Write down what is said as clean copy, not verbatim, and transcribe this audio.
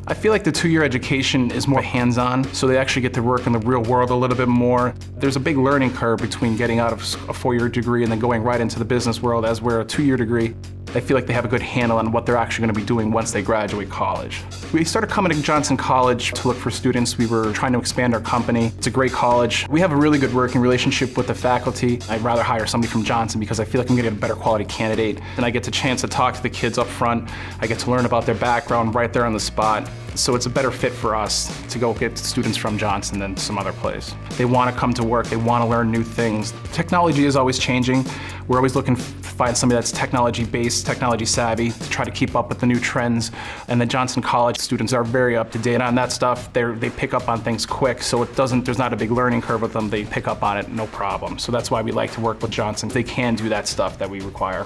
I feel like the two-year education is more hands-on, so they actually get to work in the real world a little bit more. There's a big learning curve between getting out of a four-year degree and then going right into the business world, as where a two-year degree, I feel like they have a good handle on what they're actually going to be doing once they graduate college. We started coming to Johnson College to look for students. We were trying to expand our company. It's a great college. We have a really good working relationship with the faculty. I'd rather hire somebody from Johnson because I feel like I'm getting a better quality candidate. And I get the chance to talk to the kids up front. I get to learn about their background right there on the spot. So it's a better fit for us to go get students from Johnson than some other place. They want to come to work. They want to learn new things. Technology is always changing. We're always looking to find somebody that's technology-based, technology-savvy, to try to keep up with the new trends. And the Johnson College students are very up-to-date on that stuff. They pick up on things quick, so there's not a big learning curve with them. They pick up on it, no problem. So that's why we like to work with Johnson. They can do that stuff that we require.